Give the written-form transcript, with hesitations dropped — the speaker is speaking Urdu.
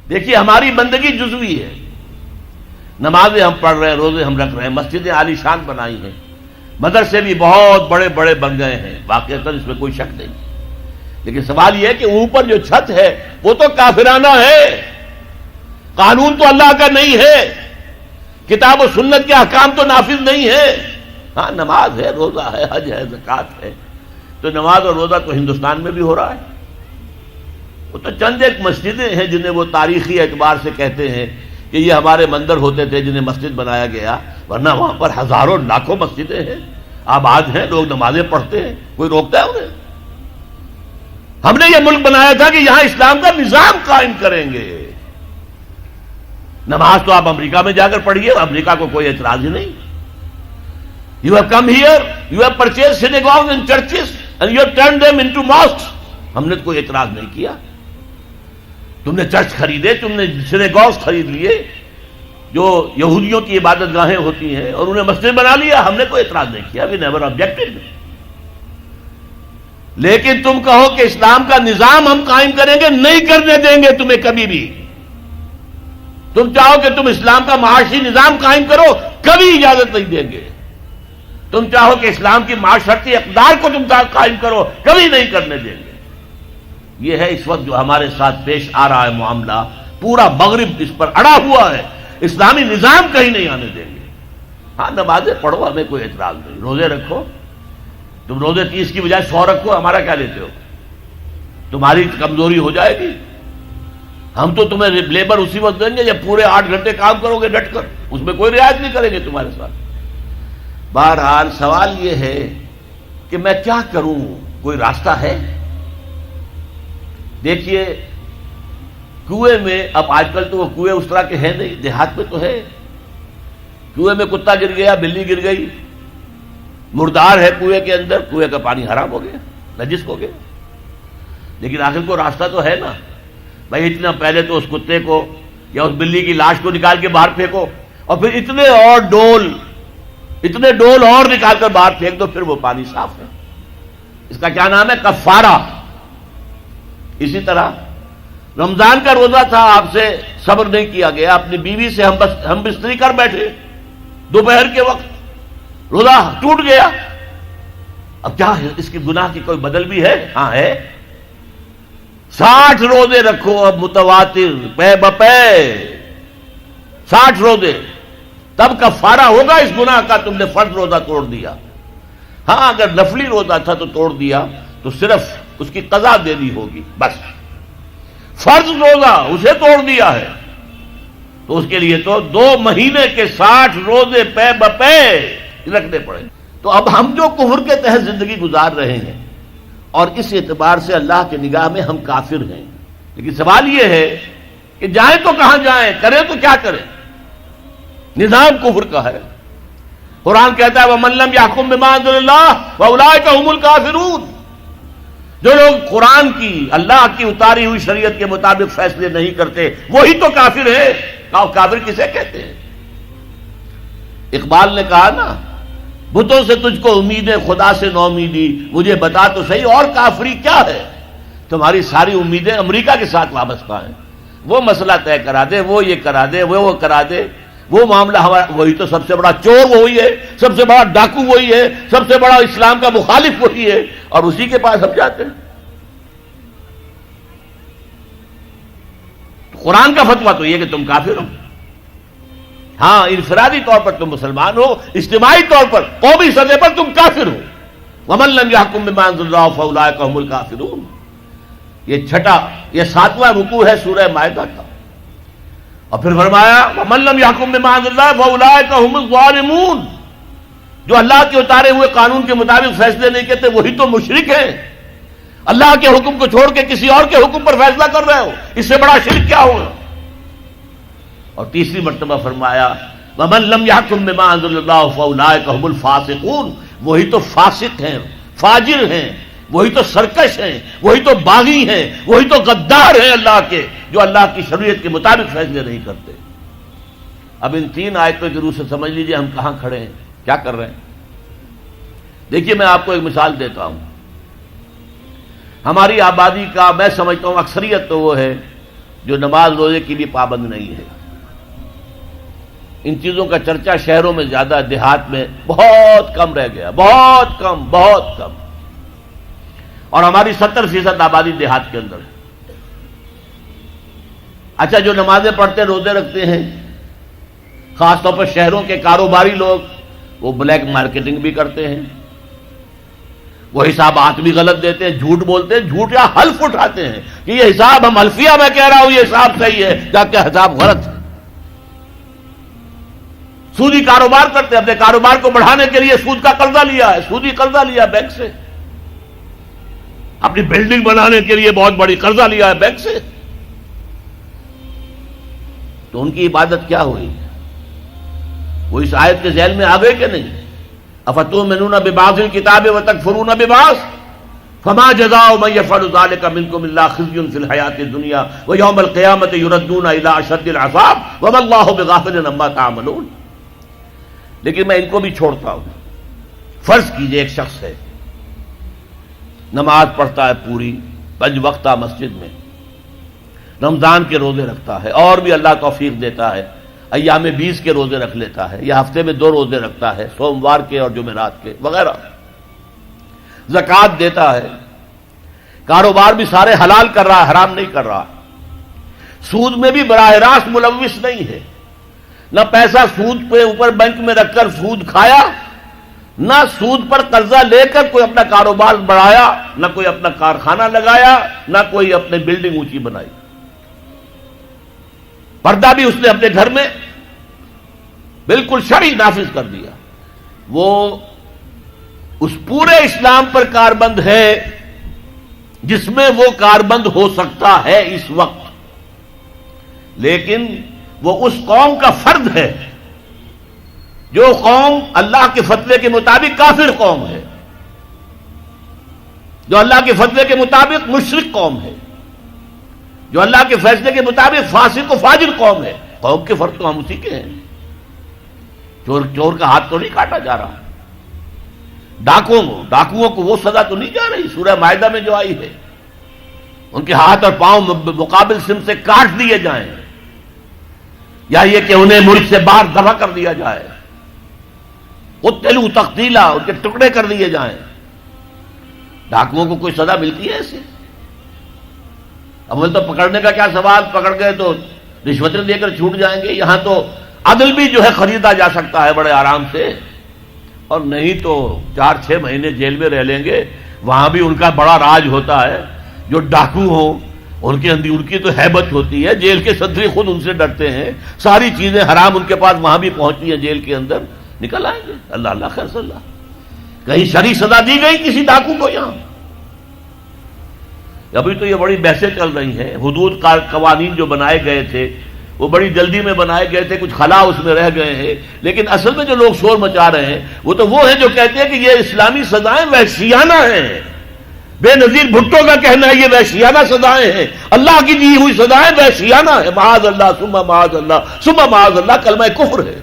دیکھیے ہماری بندگی جزوی ہے، نمازیں ہم پڑھ رہے ہیں، روزے ہم رکھ رہے ہیں، مسجدیں عالی شان بنائی ہیں، مدرسے بھی بہت بڑے بڑے بن گئے ہیں، واقعتاً اس میں کوئی شک نہیں، لیکن سوال یہ ہے کہ اوپر جو چھت ہے وہ تو کافرانہ ہے، قانون تو اللہ کا نہیں ہے، کتاب و سنت کے احکام تو نافذ نہیں ہے۔ ہاں نماز ہے، روزہ ہے، حج ہے، زکوٰۃ ہے، تو نماز اور روزہ تو ہندوستان میں بھی ہو رہا ہے، وہ تو چند ایک مسجدیں ہیں جنہیں وہ تاریخی اعتبار سے کہتے ہیں کہ یہ ہمارے مندر ہوتے تھے جنہیں مسجد بنایا گیا، ورنہ وہاں پر ہزاروں لاکھوں مسجدیں ہیں، آباد ہیں، لوگ نمازیں پڑھتے ہیں، کوئی روکتا ہے انہیں؟ ہم نے یہ ملک بنایا تھا کہ یہاں اسلام کا نظام قائم کریں گے۔ نماز تو آپ امریکہ میں جا کر پڑھیے، امریکہ کو کوئی اعتراض ہی نہیں۔ You have come here, you have purchased synagogues and churches and you have turned them into mosques. ہم نے کوئی اعتراض نہیں کیا، تم نے چرچ خریدے، تم نے سینیگوگز خرید لیے جو یہودیوں کی عبادت گاہیں ہوتی ہیں، اور انہیں مسجد بنا لیا، ہم نے کوئی اعتراض نہیں کیا، we never objected۔ لیکن تم کہو کہ اسلام کا نظام ہم قائم کریں گے، نہیں کرنے دیں گے تمہیں کبھی بھی۔ تم چاہو کہ تم اسلام کا معاشی نظام قائم کرو، کبھی اجازت نہیں دیں گے۔ تم چاہو کہ اسلام کی معاشرتی اقدار کو تم قائم کرو، کبھی نہیں کرنے دیں گے۔ یہ ہے اس وقت جو ہمارے ساتھ پیش آ رہا ہے معاملہ، پورا مغرب اس پر اڑا ہوا ہے، اسلامی نظام کہیں نہیں آنے دیں گے۔ ہاں نمازیں پڑھو، ہمیں کوئی اعتراض نہیں، روزے رکھو، تم روزے 30 کی بجائے 100 رکھو، ہمارا کیا لیتے ہو؟ تمہاری کمزوری ہو جائے گی، ہم تو تمہیں لیبر اسی وقت دیں گے جب پورے 8 گھنٹے کام کرو گے ڈٹ کر، اس میں کوئی رعایت نہیں کریں گے تمہارے ساتھ۔ بہرحال سوال یہ ہے کہ میں کیا کروں، کوئی راستہ ہے؟ دیکھیے کنویں میں، اب آج کل تو وہ کنویں اس طرح کے ہیں نہیں، دیہات میں تو ہے، کنویں میں کتا گر گیا، بلی گر گئی، مردار ہے کنویں کے اندر، کنویں کا پانی حرام ہو گیا، نجس ہو گیا، لیکن آخر کو راستہ تو ہے نا بھائی، اتنا پہلے تو اس کتے کو یا اس بلی کی لاش کو نکال کے باہر پھینکو، اور پھر اتنے ڈول اور نکال کر باہر پھینک دو، پھر وہ پانی صاف ہے۔ اس کا کیا نام ہے؟ کفارہ۔ اسی طرح رمضان کا روزہ تھا، آپ سے صبر نہیں کیا گیا، اپنی بیوی سے ہم بستری کر بیٹھے دوپہر کے وقت، روزہ ٹوٹ گیا، اب کیا ہے؟ اس کی گناہ کی کوئی بدل بھی ہے؟ ہاں ہے، 60 روزے رکھو اب متواتر پے بپے، 60 روزے، تب کفارہ ہوگا اس گناہ کا، تم نے فرض روزہ توڑ دیا۔ ہاں اگر نفلی روزہ تھا تو توڑ دیا تو صرف اس کی قضا دینی ہوگی بس، فرض روزہ اسے توڑ دیا ہے تو اس کے لیے تو 2 مہینے کے 60 روزے پے بپے رکھنے پڑے۔ تو اب ہم جو کفر کے تحت زندگی گزار رہے ہیں، اور اس اعتبار سے اللہ کی نگاہ میں ہم کافر ہیں، لیکن سوال یہ ہے کہ جائیں تو کہاں جائیں، کریں تو کیا کریں؟ نظام کفر کا ہے، قرآن کہتا ہے وَمَن لَّمْ يَحْكُم بِمَا أَنزَلَ اللَّهُ فَأُولَٰئِكَ هُمُ الْكَافِرُونَ۔ جو لوگ قرآن کی، اللہ کی اتاری ہوئی شریعت کے مطابق فیصلے نہیں کرتے، وہی تو کافر ہے۔ کافر کسے کہتے ہیں؟ اقبال نے کہا نا، بتوں سے تجھ کو امید ہے، خدا سے نو امیدی، مجھے بتا تو صحیح اور کافری کیا ہے؟ تمہاری ساری امیدیں امریکہ کے ساتھ وابستہ ہیں، وہ مسئلہ طے کرا دے، وہ یہ کرا دے، وہ کرا دے، وہ معاملہ ہمارا، وہی تو سب سے بڑا چور وہی ہے، سب سے بڑا ڈاکو وہی ہے، سب سے بڑا اسلام کا مخالف وہی ہے، اور اسی کے پاس ہم جاتے ہیں۔ قرآن کا فتویٰ تو یہ کہ تم کافر ہو۔ ہاں انفرادی طور پر تم مسلمان ہو، اجتماعی طور پر قومی سطح پر تم کافر ہو۔ وَمَن لَّمْ يَحْكُم بِمَا أَنزَلَ اللَّهُ فَأُولَٰئِكَ هُمُ الْكَافِرُونَ۔ یہ 7واں رکوع ہے سورہ مائدہ کا، اور پھر فرمایا وَمَن لَّمْ يَحْكُم بِمَا أَنزَلَ اللَّهُ فَأُولَٰئِكَ هُمُ الظَّالِمُونَ۔ جو اللہ کے اتارے ہوئے قانون کے مطابق فیصلے نہیں کرتے وہی تو مشرک ہیں، اللہ کے حکم کو چھوڑ کے کسی اور کے حکم پر فیصلہ کر رہے ہو، اس سے بڑا شرک کیا ہوگا؟ اور تیسری مرتبہ فرمایا وَمَن لَّمْ يَحْكُم بِمَا أَنزَلَ اللَّهُ فَأُولَٰئِكَ هُمُ الْفَاسِقُونَ۔ وہی تو فاسق ہیں، فاجر ہیں، وہی تو سرکش ہیں، وہی تو باغی ہیں، وہی تو غدار ہیں اللہ کے، جو اللہ کی شریعت کے مطابق فیصلے نہیں کرتے۔ اب ان 3 آیتوں کی روح سے سمجھ لیجئے ہم کہاں کھڑے ہیں، کیا کر رہے ہیں۔ دیکھیے میں آپ کو ایک مثال دیتا ہوں، ہماری آبادی کا میں سمجھتا ہوں اکثریت تو وہ ہے جو نماز روزے کے لیے پابند نہیں ہے. ان چیزوں کا چرچا شہروں میں زیادہ، دیہات میں بہت کم رہ گیا، بہت کم، بہت کم. اور ہماری 70% آبادی دیہات کے اندر ہے. اچھا، جو نمازیں پڑھتے روزے رکھتے ہیں، خاص طور پر شہروں کے کاروباری لوگ، وہ بلیک مارکیٹنگ بھی کرتے ہیں، وہ حسابات بھی غلط دیتے ہیں، جھوٹ بولتے ہیں، جھوٹ یا حلف اٹھاتے ہیں کہ یہ حساب ہم حلفیہ میں کہہ رہا ہوں یہ حساب صحیح ہے، جبکہ حساب غلط ہے. سودی کاروبار کرتے ہیں، اپنے کاروبار کو بڑھانے کے لیے سود کا قرضہ لیا ہے، سودی قرضہ لیا بینک سے، اپنی بلڈنگ بنانے کے لیے بہت بڑی قرضہ لیا ہے بینک سے. تو ان کی عبادت کیا ہوئی؟ وہ اس آیت کے ذیل میں آ گئے کہ نہیں؟ افتؤمنون ببعض الکتاب وتکفرون ببعض فما جزاء من يفعل ذلك منكم الا خزي في الحياة الدنيا ويوم القيامة يردون الى اشد العذاب وما الله بغافل عما تعملون. لیکن میں ان کو بھی چھوڑتا ہوں. فرض کیجئے ایک شخص ہے، نماز پڑھتا ہے پوری 5 وقتہ مسجد میں، رمضان کے روزے رکھتا ہے، اور بھی اللہ توفیق دیتا ہے ایام 20 کے روزے رکھ لیتا ہے، یا ہفتے میں 2 روزے رکھتا ہے، سوموار کے اور جمعرات کے وغیرہ، زکوٰۃ دیتا ہے، کاروبار بھی سارے حلال کر رہا ہے، حرام نہیں کر رہا، سود میں بھی براہ راست ملوث نہیں ہے، نہ پیسہ سود پہ اوپر بینک میں رکھ کر سود کھایا، نہ سود پر قرضہ لے کر کوئی اپنا کاروبار بڑھایا، نہ کوئی اپنا کارخانہ لگایا، نہ کوئی اپنی بلڈنگ اونچی بنائی. پردہ بھی اس نے اپنے گھر میں بالکل شرعی نافذ کر دیا. وہ اس پورے اسلام پر کاربند ہے جس میں وہ کاربند ہو سکتا ہے اس وقت، لیکن وہ اس قوم کا فرد ہے جو قوم اللہ کے فتوے کے مطابق کافر قوم ہے، جو اللہ کے فتوے کے مطابق مشرک قوم ہے، جو اللہ کے فیصلے کے مطابق فاسق و فاجر قوم ہے. قوم کے فرد تو ہم اسی کے ہیں. چور کا ہاتھ تو نہیں کاٹا جا رہا، ڈاکوؤں کو وہ سزا تو نہیں جا رہی سورہ مائدہ میں جو آئی ہے، ان کے ہاتھ اور پاؤں مقابل سم سے کاٹ دیے جائیں، یا یہ کہ انہیں ملک سے باہر دفع کر دیا جائے، قتلوا تقتیلا، ان کے ٹکڑے کر دیے جائیں. ڈاکوؤں کو کوئی سزا ملتی ہے ایسے؟ اول تو پکڑنے کا کیا سوال، پکڑ گئے تو رشوتیں دے کر چھوٹ جائیں گے. یہاں تو عدل بھی جو ہے خریدا جا سکتا ہے بڑے آرام سے، اور نہیں تو 4-6 مہینے جیل میں رہ لیں گے. وہاں بھی ان کا بڑا راج ہوتا ہے. جو ڈاکو ہوں ان کی تو ہیبت ہوتی ہے، جیل کے صدری خود ان سے ڈرتے ہیں، ساری چیزیں حرام ان کے پاس وہاں بھی پہنچتی ہیں، جیل کے اندر نکل آئیں گے. اللہ اللہ خیر صلی اللہ. کہیں شرعی سزا دی گئی کسی ڈاکو کو؟ یہاں ابھی تو یہ بڑی بحثیں چل رہی ہیں. حدود قوانین جو بنائے گئے تھے وہ بڑی جلدی میں بنائے گئے تھے، کچھ خلا اس میں رہ گئے ہیں، لیکن اصل میں جو لوگ شور مچا رہے ہیں وہ ہیں جو کہتے ہیں کہ یہ اسلامی سزائیں وحشیانہ ہیں. بے نظیر بھٹو کا کہنا ہے یہ وحشیانہ سزائیں ہیں، اللہ کی دی ہوئی سزائیں وحشیانہ ہیں. معاذ اللہ ثم معاذ اللہ ثم معاذ اللہ کلمہ کفر ہے.